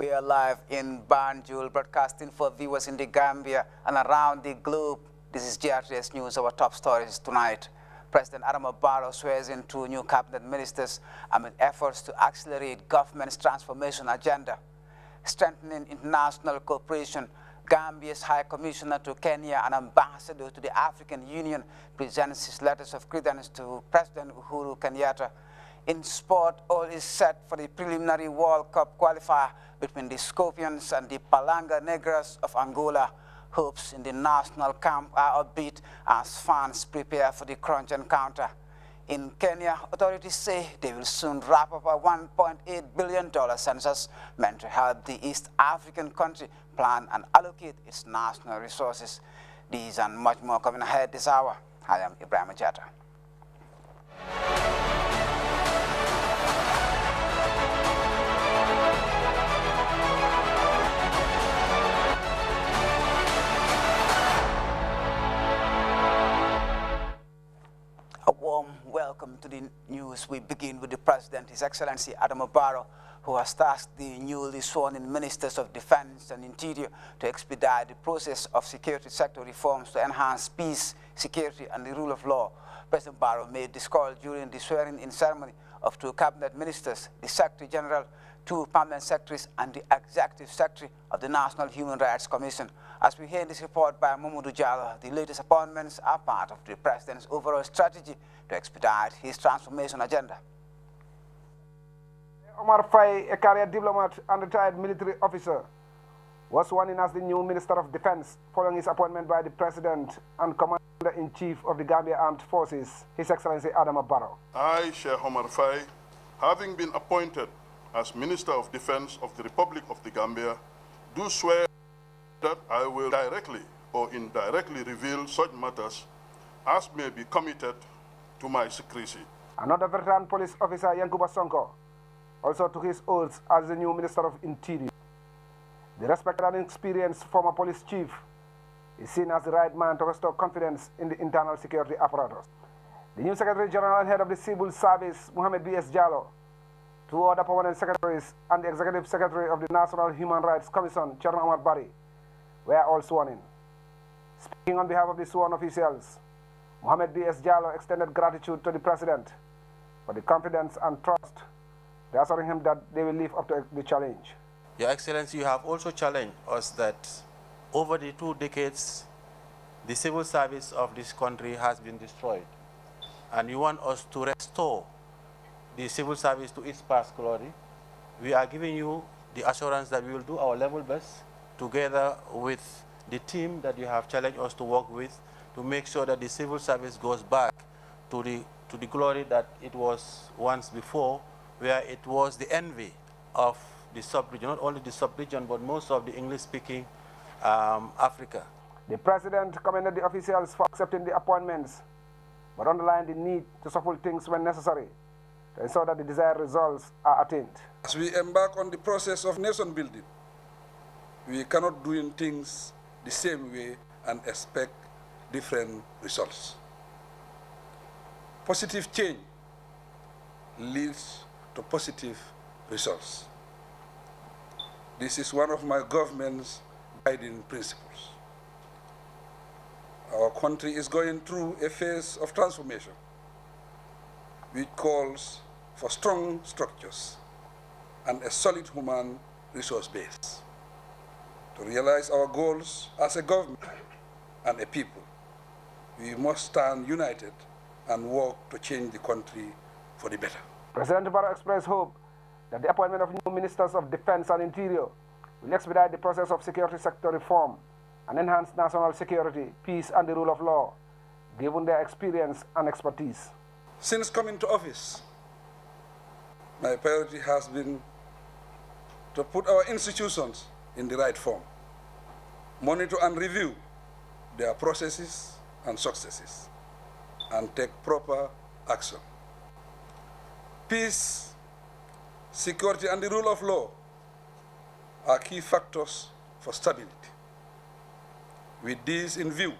We are live in Banjul, broadcasting for viewers in the Gambia and around the globe. This is Grts News, our top stories tonight. President Adama Barrow swears in 2 new cabinet ministers amid efforts to accelerate government's transformation agenda. Strengthening international cooperation, Gambia's High Commissioner to Kenya and Ambassador to the African Union presents his letters of credence to President Uhuru Kenyatta. In sport, all is set for the preliminary World Cup qualifier between the Scorpions and the Palanga Negras of Angola. Hopes in the national camp are upbeat as fans prepare for the crunch encounter. In Kenya, authorities say they will soon wrap up a $1.8 billion census meant to help the East African country plan and allocate its national resources. These and much more coming ahead this hour. I am Ibrahim Ajata. A warm welcome to the news. We begin with the President, His Excellency Adama Barrow, who has tasked the newly sworn-in Ministers of Defense and Interior to expedite the process of security sector reforms to enhance peace, security, and the rule of law. President Barrow made this call during the swearing-in ceremony of 2 cabinet ministers, the Secretary General, 2 permanent secretaries, and the Executive Secretary of the National Human Rights Commission. As we hear in this report by Mamadou Diallo, the latest appointments are part of the President's overall strategy to expedite his transformation agenda. Omar Faye, a career diplomat and retired military officer, was sworn in as the new Minister of Defense following his appointment by the President and Commander-in-Chief of the Gambia Armed Forces, His Excellency Adama Barrow. I, Sheikh Omar Faye, having been appointed as Minister of Defense of the Republic of the Gambia, do swear that I will directly or indirectly reveal such matters as may be committed to my secrecy. Another veteran police officer, Yankuba Sonko, also took his oath as the new Minister of Interior. The respected and experienced former police chief is seen as the right man to restore confidence in the internal security apparatus. The new Secretary General and Head of the Civil Service, Mohamed B.S. Jallo, 2 other permanent secretaries, and the Executive Secretary of the National Human Rights Commission, Chairman Ahmad Bari, were all sworn in. Speaking on behalf of the sworn officials, Mohamed B.S. Jallo extended gratitude to the President for the confidence and trust, assuring him that they will live up to the challenge. Your Excellency, you have also challenged us that over the 2 decades, the civil service of this country has been destroyed. And you want us to restore the civil service to its past glory. We are giving you the assurance that we will do our level best together with the team that you have challenged us to work with to make sure that the civil service goes back to the glory that it was once before, where it was the envy of the sub-region, not only the sub-region, but most of the English-speaking Africa. The President commended the officials for accepting the appointments, but underlined the need to shuffle things when necessary to ensure that the desired results are attained. As we embark on the process of nation building, we cannot do things the same way and expect different results. Positive change leads to positive results. This is one of my government's guiding principles. Our country is going through a phase of transformation, which calls for strong structures and a solid human resource base. To realize our goals as a government and a people, we must stand united and work to change the country for the better. President Barrow expressed hope that the appointment of new Ministers of Defense and Interior will expedite the process of security sector reform and enhance national security, peace, and the rule of law, given their experience and expertise. Since coming to office, my priority has been to put our institutions in the right form, monitor and review their processes and successes, and take proper action. Peace, security, and the rule of law are key factors for stability. With this in view,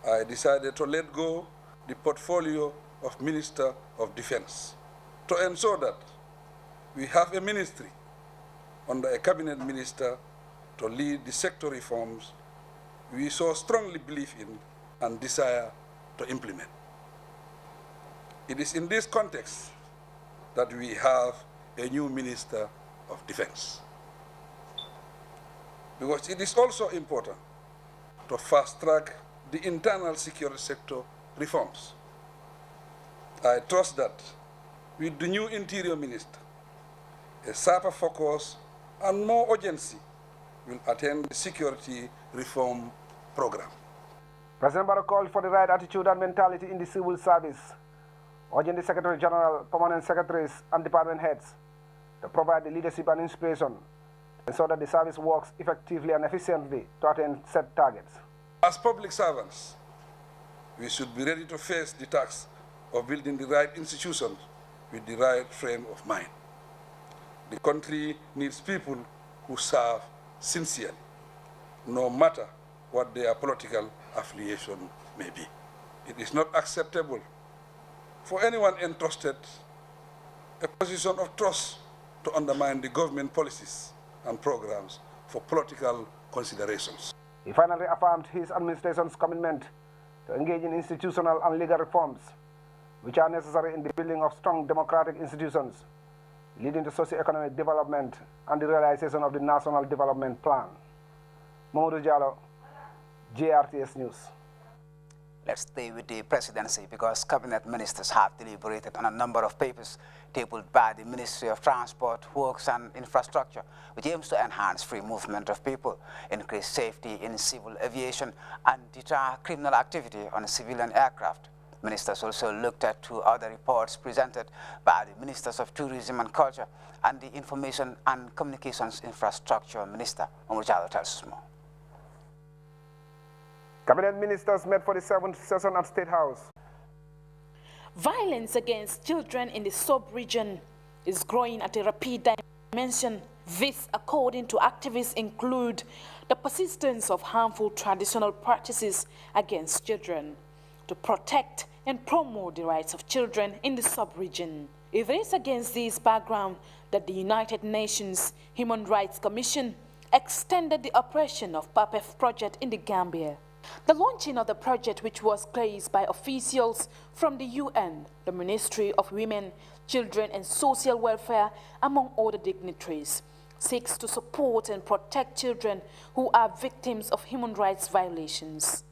I decided to let go the portfolio of Minister of Defense to ensure that we have a ministry under a cabinet minister to lead the sector reforms we so strongly believe in and desire to implement. It is in this context that we have a new Minister of Defense. Because it is also important to fast-track the internal security sector reforms. I trust that with the new Interior Minister, a sharper focus and more urgency will attend the security reform program. President Barrow called for the right attitude and mentality in the civil service, urging the Secretary General, permanent secretaries, and department heads to provide the leadership and inspiration so that the service works effectively and efficiently to attain set targets. As public servants, we should be ready to face the task of building the right institutions with the right frame of mind. The country needs people who serve sincerely, no matter what their political affiliation may be. It is not acceptable for anyone entrusted a position of trust to undermine the government policies and programs for political considerations. He finally affirmed his administration's commitment to engage in institutional and legal reforms, which are necessary in the building of strong democratic institutions, leading to socio-economic development and the realization of the National Development Plan. Mamadou Diallo, GRTS News. Let's stay with the presidency because cabinet ministers have deliberated on a number of papers tabled by the Ministry of Transport, Works and Infrastructure, which aims to enhance free movement of people, increase safety in civil aviation, and deter criminal activity on civilian aircraft. Ministers also looked at two other reports presented by the Ministers of Tourism and Culture and the Information and Communications Infrastructure Minister. Omurjalo tells us more. Cabinet ministers met for the 7th session at State House. Violence against children in the sub-region is growing at a rapid dimension. This, according to activists, include the persistence of harmful traditional practices against children to protect and promote the rights of children in the sub-region. It is against this background that the United Nations Human Rights Commission extended the operation of PAPEF project in the Gambia. The launching of the project, which was graced by officials from the UN, the Ministry of Women, Children and Social Welfare, among other dignitaries, seeks to support and protect children who are victims of human rights violations.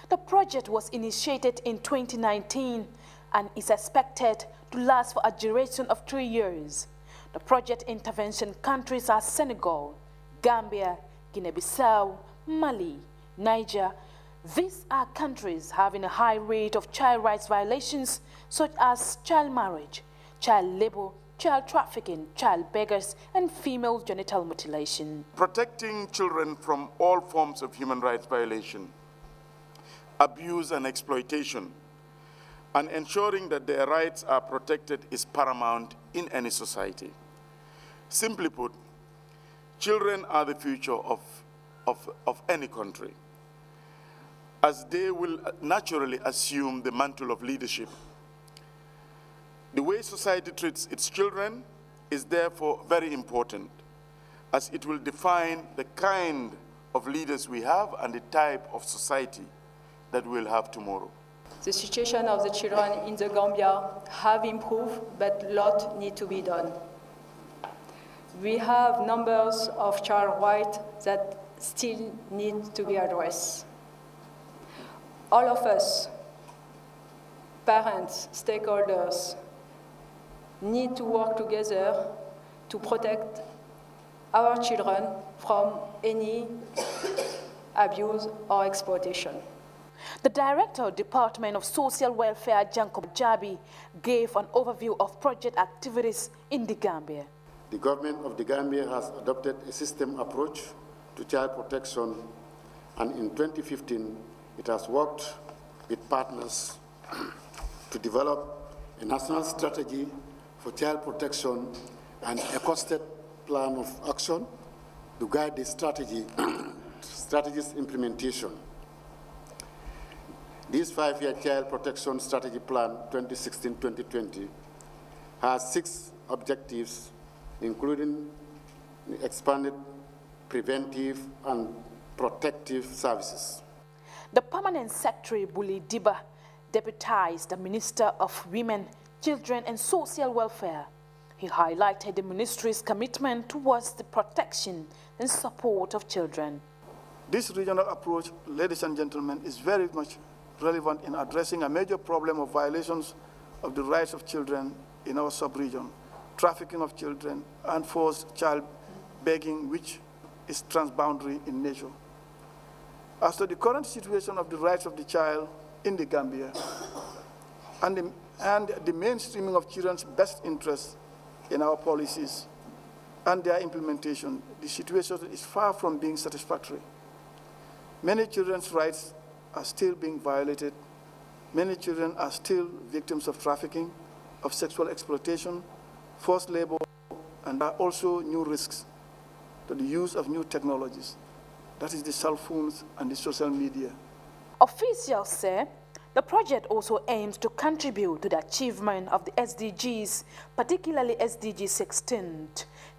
The project was initiated in 2019 and is expected to last for a duration of 3 years. The project intervention countries are Senegal, Gambia, Guinea-Bissau, Mali, Niger. These are countries having a high rate of child rights violations such as child marriage, child labor, child trafficking, child beggars, and female genital mutilation. Protecting children from all forms of human rights violation, abuse and exploitation, and ensuring that their rights are protected is paramount in any society. Simply put, children are the future of any country, as they will naturally assume the mantle of leadership. The way society treats its children is therefore very important, as it will define the kind of leaders we have and the type of society that we'll have tomorrow. The situation of the children in the Gambia have improved, but a lot needs to be done. We have numbers of child rights that still need to be addressed. All of us, parents, stakeholders, need to work together to protect our children from any abuse or exploitation. The Director of Department of Social Welfare, Janko Jabi, gave an overview of project activities in the Gambia. The government of the Gambia has adopted a system approach to child protection, and in 2015, it has worked with partners to develop a national strategy for child protection and a costed plan of action to guide the strategy's implementation. This 5-year child protection strategy plan 2016-2020 has 6 objectives, including expanded preventive and protective services. The Permanent Secretary, Buli Diba, deputized the Minister of Women, Children and Social Welfare. He highlighted the ministry's commitment towards the protection and support of children. This regional approach, ladies and gentlemen, is very much relevant in addressing a major problem of violations of the rights of children in our sub-region, trafficking of children, and forced child begging, which is transboundary in nature. As to the current situation of the rights of the child in the Gambia and the mainstreaming of children's best interests in our policies and their implementation, the situation is far from being satisfactory. Many children's rights are still being violated. Many children are still victims of trafficking, of sexual exploitation, forced labor, and there are also new risks to the use of new technologies. That is the cell phones and the social media. Officials say the project also aims to contribute to the achievement of the SDGs, particularly SDG 16,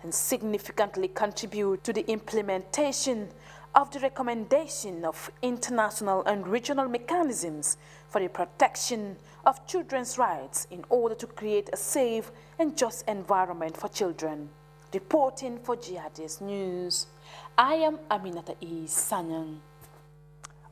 and significantly contribute to the implementation of the recommendation of international and regional mechanisms for the protection of children's rights in order to create a safe and just environment for children. Reporting for Grts News, I am Aminata E. Sanyang.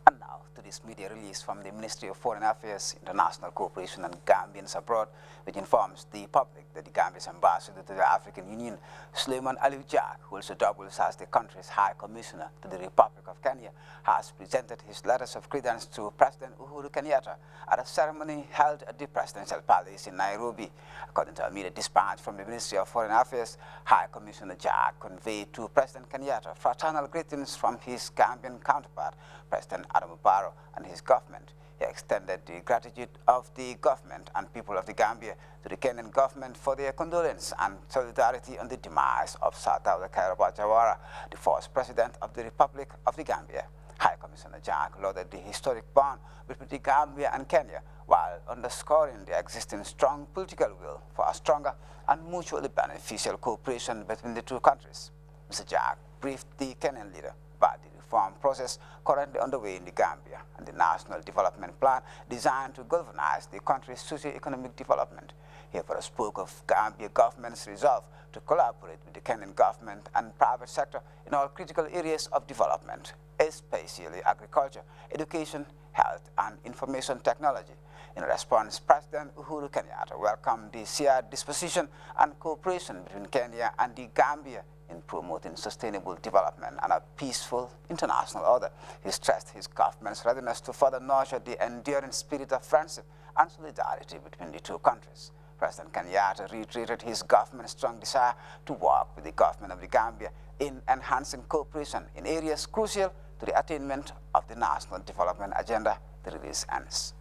And now to this media release from the Ministry of Foreign Affairs, International Cooperation and Gambians Abroad, which informs the public that the Gambia's ambassador to the African Union, Suleiman Aliou Jack, who also doubles as the country's High Commissioner to the Republic of Kenya, has presented his letters of credence to President Uhuru Kenyatta at a ceremony held at the Presidential Palace in Nairobi. According to a media dispatch from the Ministry of Foreign Affairs, High Commissioner Jack conveyed to President Kenyatta fraternal greetings from his Gambian counterpart, President Adama Barrow, and his government. He extended the gratitude of the government and people of the Gambia to the Kenyan government for their condolence and solidarity on the demise of Sir Dawda Kairaba Jawara, the first president of the Republic of the Gambia. High Commissioner Jack lauded the historic bond between the Gambia and Kenya while underscoring the existing strong political will for a stronger and mutually beneficial cooperation between the two countries. Mr. Jack briefed the Kenyan leader about the reform process currently underway in the Gambia and the National Development Plan designed to galvanize the country's socio-economic development. He further spoke of Gambia government's resolve to collaborate with the Kenyan government and private sector in all critical areas of development, especially agriculture, education, health, and information technology. In response, President Uhuru Kenyatta welcomed the shared disposition and cooperation between Kenya and the Gambia in promoting sustainable development and a peaceful international order. He stressed his government's readiness to further nurture the enduring spirit of friendship and solidarity between the two countries. President Kenyatta reiterated his government's strong desire to work with the government of the Gambia in enhancing cooperation in areas crucial to the attainment of the National Development Agenda. The release ends.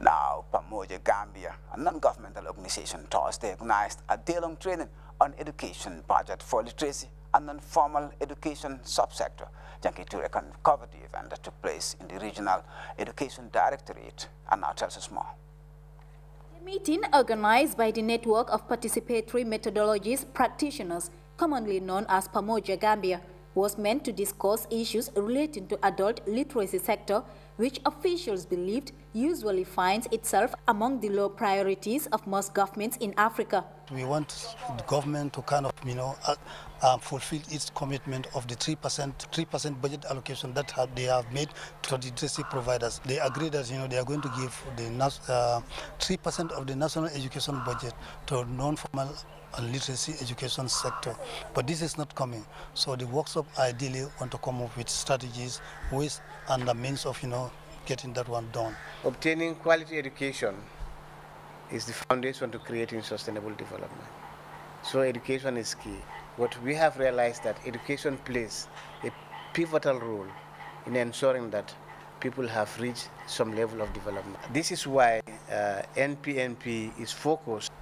Now, Pamoja Gambia, a non-governmental organization, Thursday organized a day-long training on education budget for literacy and non-formal education subsector. Janky Ture covered the event that took place in the Regional Education Directorate and now tells us more. The meeting, organized by the Network of Participatory Methodologies Practitioners, commonly known as Pamoja Gambia, was meant to discuss issues relating to adult literacy sector, which officials believed usually finds itself among the low priorities of most governments in Africa. We want the government to kind of, fulfill its commitment of the 3% budget allocation that they have made to the literacy providers. They agree that they are going to give the 3% of the national education budget to non-formal and literacy education sector, but this is not coming. So the workshop ideally want to come up with strategies, ways, and the means of getting that one done. Obtaining quality education is the foundation to creating sustainable development. So education is key. What we have realized that education plays a pivotal role in ensuring that people have reached some level of development. This is why NPNP is focused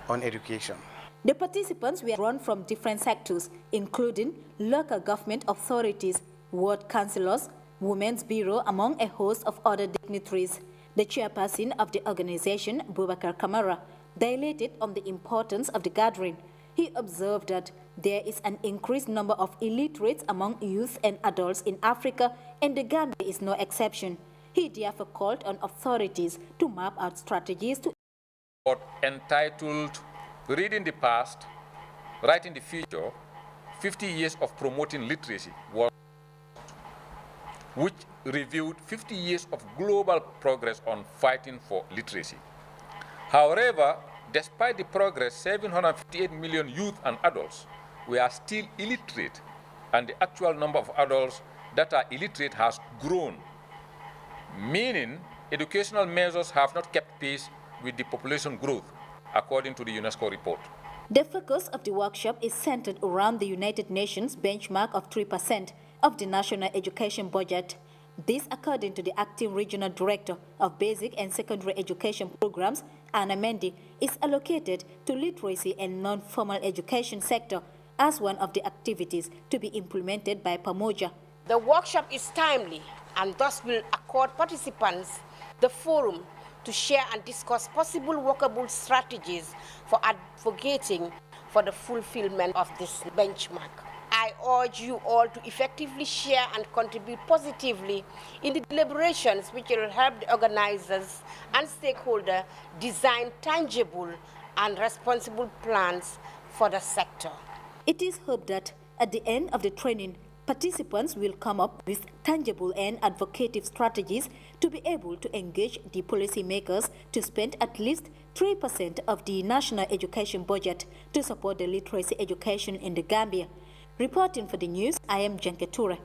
on education. The participants were drawn from different sectors, including local government authorities, ward councillors, Women's Bureau, among a host of other dignitaries. The chairperson of the organization, Boubacar Kamara, dilated on the importance of the gathering. He observed that there is an increased number of illiterates among youth and adults in Africa, and the Gambia is no exception. He therefore called on authorities to map out strategies to entitled Reading the Past, Writing the Future, 50 Years of Promoting Literacy, which reviewed 50 years of global progress on fighting for literacy. However, despite the progress, 758 million youth and adults, we are still illiterate, and the actual number of adults that are illiterate has grown, meaning educational measures have not kept pace with the population growth, according to the UNESCO report. The focus of the workshop is centered around the United Nations benchmark of 3% of the national education budget. This, according to the acting regional director of basic and secondary education programs, Anna Mendy, is allocated to literacy and non-formal education sector as one of the activities to be implemented by Pamoja. The workshop is timely and thus will accord participants the forum to share and discuss possible workable strategies for advocating for the fulfillment of this benchmark. I urge you all to effectively share and contribute positively in the deliberations which will help the organizers and stakeholders design tangible and responsible plans for the sector. It is hoped that at the end of the training, participants will come up with tangible and advocative strategies to be able to engage the policymakers to spend at least 3% of the national education budget to support the literacy education in the Gambia. Reporting for the news, I am Jenketure.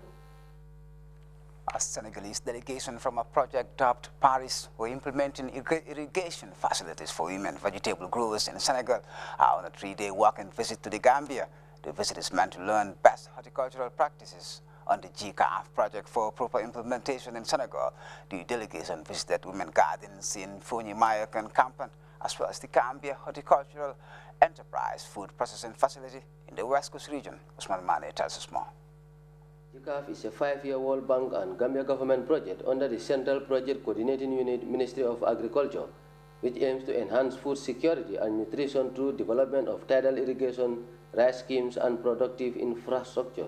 A Senegalese delegation from a project dubbed Paris were implementing irrigation facilities for women vegetable growers in Senegal on a 3-day walking visit to the Gambia. The visit is meant to learn best horticultural practices on the GCAF project for proper implementation in Senegal. The delegation visited women gardens in Fonyi-Mayok and Kampan, as well as the Gambia Horticultural Enterprise Food Processing Facility in the West Coast region. Usman Mane tells us more. GCAF is a 5-year World Bank and Gambia government project under the Central Project Coordinating Unit, Ministry of Agriculture, which aims to enhance food security and nutrition through development of tidal irrigation, rice schemes, and productive infrastructure.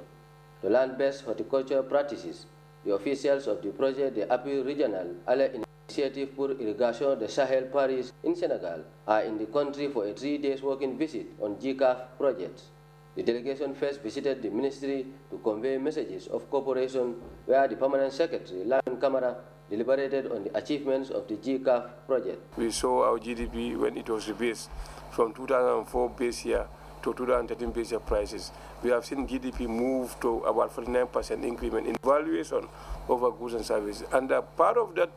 To learn best horticulture practices, the officials of the project, the Appui Regional Initiative pour Irrigation de Sahel Paris in Senegal, are in the country for a 3-day working visit on GCAF projects. The delegation first visited the ministry to convey messages of cooperation, where the Permanent Secretary, Lamin Kamara, deliberated on the achievements of the GCAF project. We saw our GDP when it was rebased from 2004 base year to 2013 base year prices. We have seen GDP move to about 49% increment in valuation of our goods and services. And part of that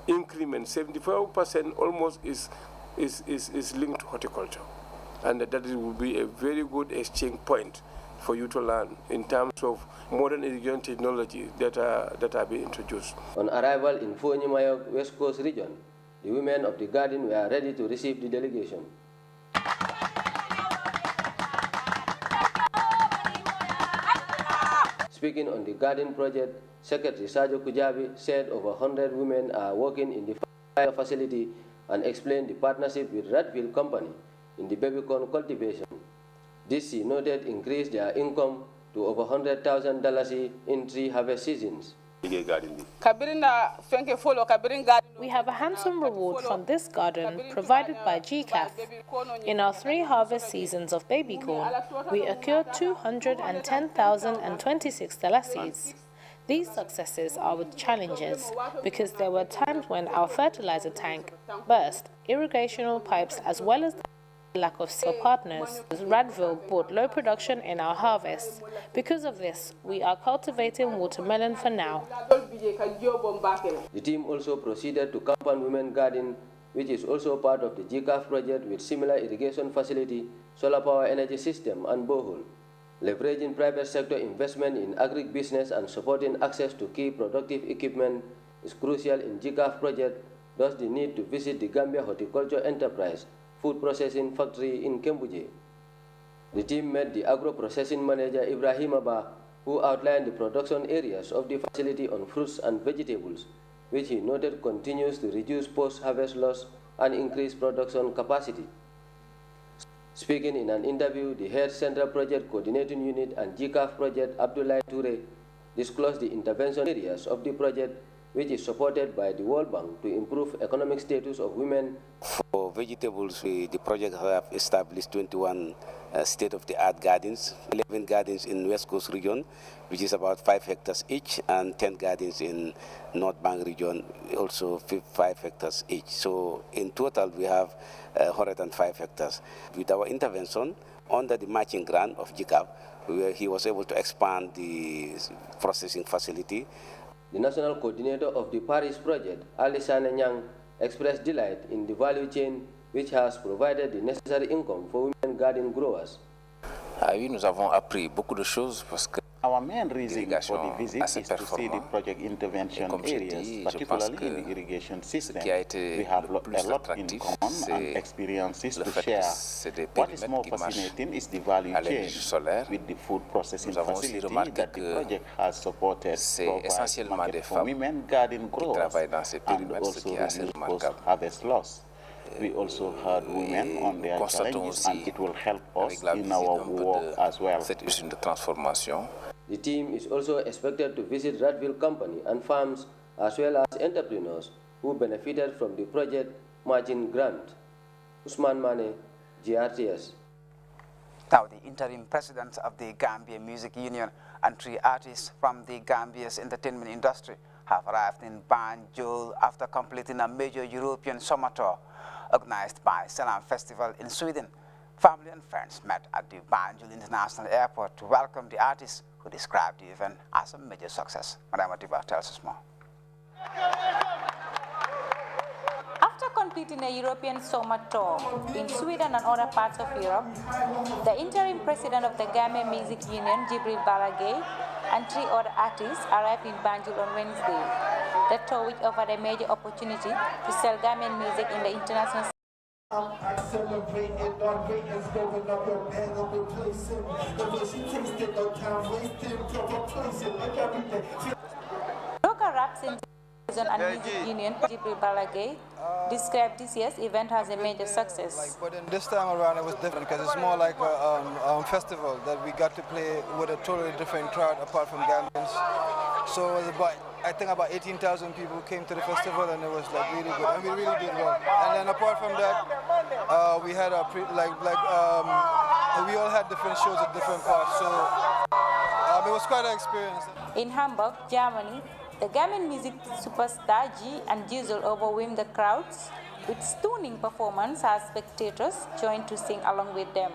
increment, 74% almost is linked to horticulture. And that will be a very good exchange point for you to learn in terms of modern irrigation technology that are being introduced. On arrival in Fonyi-Mayok, West Coast region, the women of the garden were ready to receive the delegation. Speaking on the garden project, Secretary Sajo Kujabi said over 100 women are working in the facility and explained the partnership with Redfield Company in the baby corn cultivation. This, he noted, increased their income to over $100,000 in 3 harvest seasons. We have a handsome reward from this garden provided by GCAF. In our 3 harvest seasons of baby corn, we occurred $210,026. These successes are with challenges because there were times when our fertilizer tank burst, irrigational pipes, as well as the lack of partners. Radville brought low production in our harvest. Because of this, we are cultivating watermelon for now. The team also proceeded to Kampan Women Garden, which is also part of the GCAF project with similar irrigation facility, solar power energy system, and borehole. Leveraging private sector investment in agribusiness and supporting access to key productive equipment is crucial in GCAF project, thus the need to visit the Gambia Horticulture Enterprise food processing factory in Kembuje. The team met the agro-processing manager Ibrahim Abba, who outlined the production areas of the facility on fruits and vegetables, which he noted continues to reduce post-harvest loss and increase production capacity. Speaking in an interview, the head Central Project Coordinating Unit and GCAF project, Abdoulaye Toure, disclosed the intervention areas of the project, which is supported by the World Bank to improve economic status of women. For vegetables, the project have established 21 state-of-the-art gardens, 11 gardens in West Coast region, which is about 5 hectares each, and 10 gardens in North Bank region, also 5 hectares each. So in total, we have 105 hectares. With our intervention under the matching grant of GCAP, he was able to expand the processing facility. The national coordinator of the Paris project, Alisane Nyang, expressed delight in the value chain which has provided the necessary income for women garden growers. Oui, nous avons appris beaucoup de choses parce que our main reason for the visit is to see the project intervention areas, particularly in the irrigation system. We have a lot in common and experiences to share. What is more fascinating is the value chain with the food processing facility that the project has supported, provides market for women garden growers, and also reduce post-harvest loss. We also heard women on their challenges, and it will help us in our work as well. The team is also expected to visit Radville Company and farms, as well as entrepreneurs who benefited from the project margin grant. Usman Mane, GRTS. Now, the interim president of the Gambia Music Union and 3 artists from the Gambia's entertainment industry have arrived in Banjul after completing a major European summer tour organized by Salam Festival in Sweden. Family and friends met at the Banjul International Airport to welcome the artists, who described the event as a major success. Madam Atiba tells us more. After completing a European summer tour in Sweden and other parts of Europe, the interim president of the Gambia Music Union, Jibril Balagay, and 3 other artists arrived in Banjul on Wednesday. The tour, which offered a major opportunity to sell Gambian music in the international local rap and music union, Jibril Balagay, described this year's event as a major success. But then this time around it was different because it's more like a festival that we got to play with a totally different crowd apart from Gambians. So it was I think about 18,000 people came to the festival, and it was like really good, and we really did well. And then apart from that, we had we all had different shows at different parts, so it was quite an experience. In Hamburg, Germany, the Gambian music superstar G and Diesel overwhelmed the crowds with stunning performance as spectators joined to sing along with them.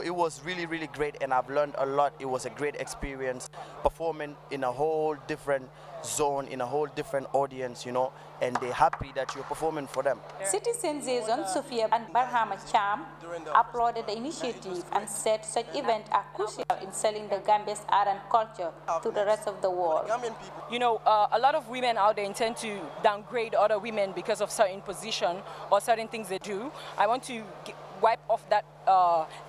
It was really, really great, and I've learned a lot. It was a great experience performing in a whole different zone, in a whole different audience, you know, and they're happy that you're performing for them. City sensation Sophia and Barhama Cham applauded the initiative and said such events are crucial in selling the Gambia's art and culture to the rest of the world. You know, a lot of women out there intend to downgrade other women because of certain position or certain things they do. I want to wipe off that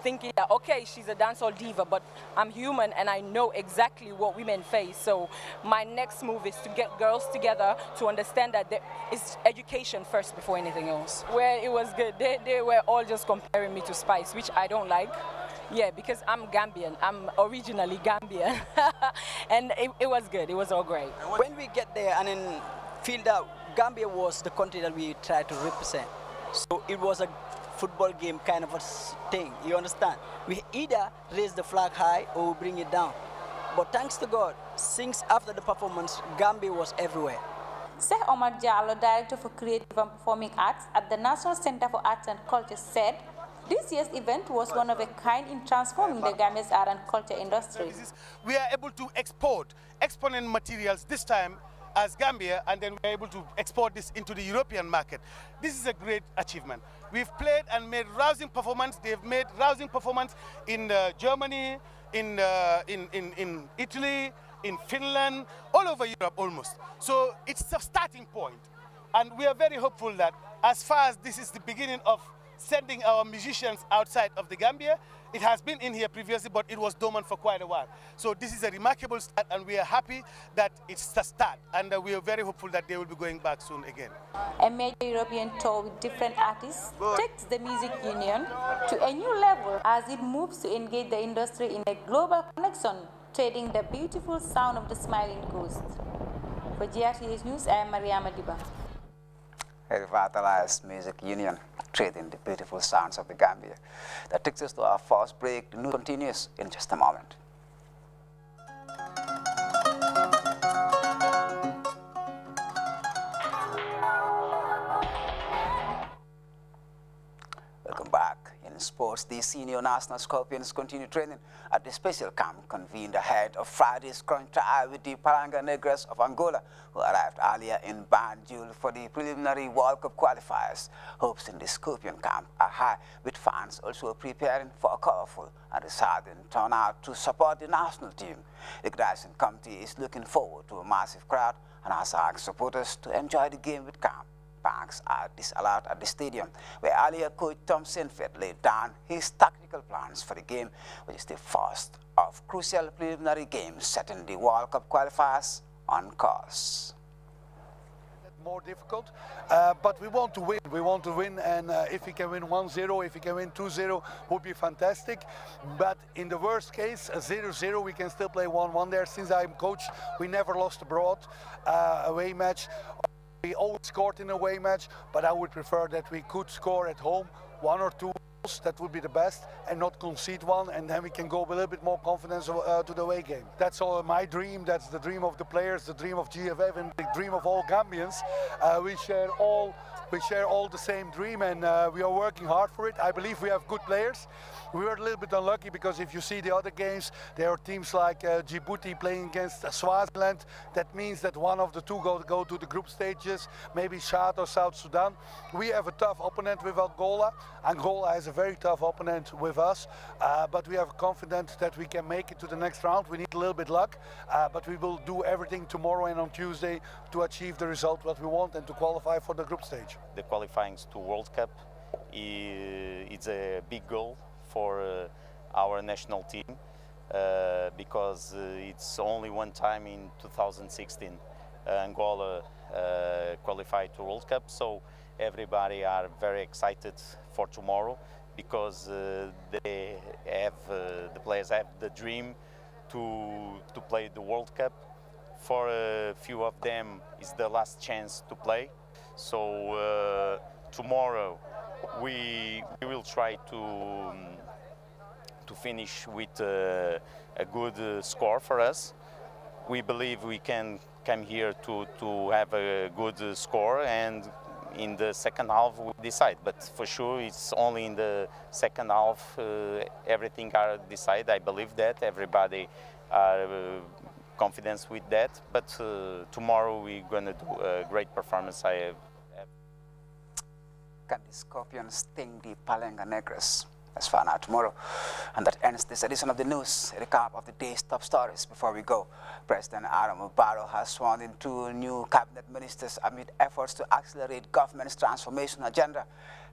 thinking that, okay, she's a dancehall diva, but I'm human and I know exactly what women face. So my next move is to get girls together to understand that there is education first before anything else. Well, it was good. They were all just comparing me to Spice, which I don't like. Yeah, because I'm Gambian. I'm originally Gambian. And it was good. It was all great. When we get there and then feel that Gambia was the country that we tried to represent. So it was a football game kind of a thing, you understand? We either raise the flag high or we bring it down. But thanks to God, since after the performance, Gambia was everywhere. Sheikh Omar Jallo, Director for Creative and Performing Arts at the National Center for Arts and Culture, said this year's event was one of a kind in transforming the Gambia's art and culture industry. We are able to export exponent materials this time as Gambia, and then we're able to export this into the European market. This is a great achievement. We've played and made rousing performance. They've made rousing performance in Germany, in Italy, in Finland, all over Europe almost. So it's a starting point. And we are very hopeful that as far as this is the beginning of sending our musicians outside of the Gambia. It has been in here previously, but it was dormant for quite a while. So this is a remarkable start, and we are happy that it's a start, and we are very hopeful that they will be going back soon again. A major European tour with different artists takes the music union to a new level as it moves to engage the industry in a global connection, trading the beautiful sound of the Smiling Coast. For GRTS News, I am Mariama Diba. A revitalized music union, trading the beautiful sounds of the Gambia. That takes us to our first break. The news continues in just a moment. Welcome back. In sports, the senior national Scorpions continue training at the special camp convened ahead of Friday's crunch tie with the Palanga Negras of Angola, who arrived earlier in Banjul for the preliminary World Cup qualifiers. Hopes in the Scorpion camp are high, with fans also preparing for a colorful and resounding turnout to support the national team. The Grts committee is looking forward to a massive crowd and has asked supporters to enjoy the game with calm. Banks are disallowed at the stadium, where earlier coach Tom Sinfeld laid down his tactical plans for the game, which is the first of crucial preliminary games setting the World Cup qualifiers on course. More difficult, but we want to win. We want to win, and if we can win 1-0, if we can win 2-0, would be fantastic. But in the worst case, 0-0, we can still play 1-1 there. Since I'm coach, we never lost abroad away match. We always scored in a away match, but I would prefer that we could score at home 1 or 2 goals. That would be the best, and not concede one, and then we can go with a little bit more confidence to the away game. That's all my dream. That's the dream of the players, the dream of GFF, and the dream of all Gambians. We share all the same dream, and we are working hard for it. I believe we have good players. We were a little bit unlucky because if you see the other games, there are teams like Djibouti playing against Swaziland. That means that one of the two go to the group stages, maybe Chad or South Sudan. We have a tough opponent with Angola. Angola has a very tough opponent with us, but we are confident that we can make it to the next round. We need a little bit luck, but we will do everything tomorrow and on Tuesday to achieve the result what we want and to qualify for the group stage. The qualifying to World Cup is a big goal for our national team because it's only one time in 2016 Angola qualified to World Cup, so everybody are very excited for tomorrow because they have the players have the dream to play the World Cup. For a few of them is the last chance to play, so tomorrow we will try to finish with a good score for us. We believe we can come here to have a good score, and in the second half we decide. But for sure it's only in the second half everything are decided. I believe that everybody are confident with that. But tomorrow we're going to do a great performance. Can the Scorpions sting the Palanga Negras? Let's find out tomorrow. And that ends this edition of the news. A recap of the day's top stories. Before we go, President Adam Barrow has sworn in 2 new cabinet ministers amid efforts to accelerate government's transformation agenda,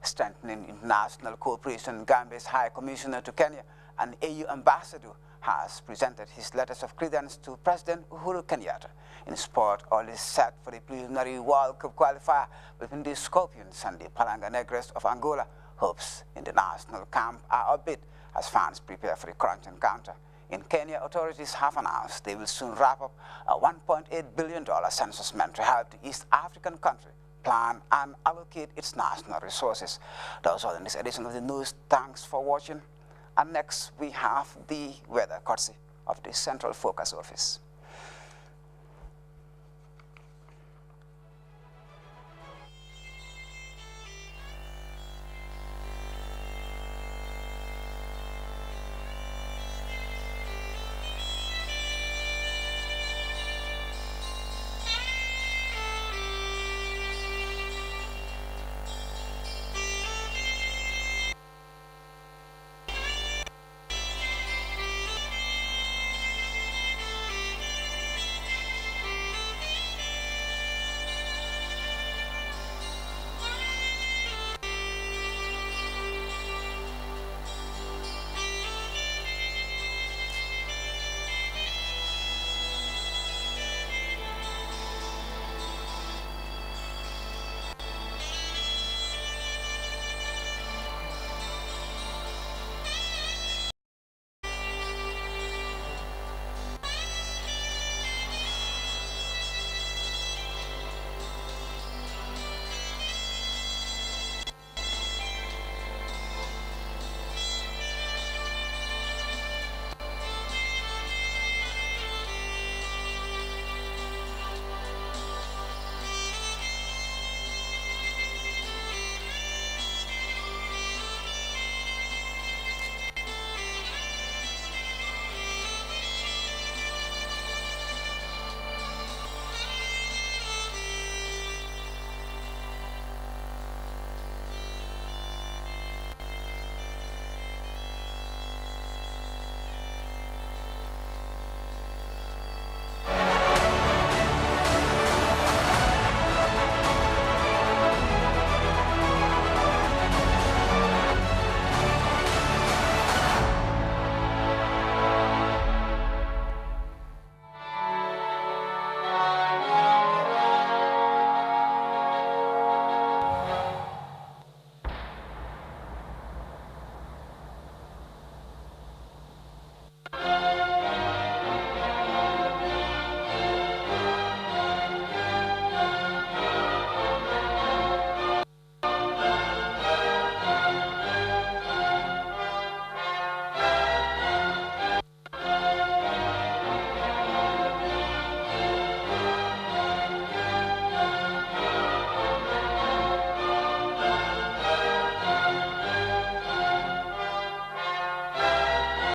strengthening international cooperation. Gambia's High Commissioner to Kenya, an AU ambassador, has presented his letters of credence to President Uhuru Kenyatta. In sport, all is set for the preliminary World Cup qualifier between the Scorpions and the Palanga Negras of Angola. Hopes in the national camp are upbeat as fans prepare for the crunch encounter. In Kenya, authorities have announced they will soon wrap up a $1.8 billion census meant to help the East African country plan and allocate its national resources. Those are in this edition of the news. Thanks for watching. And next, we have the weather courtesy of the Central Focus Office.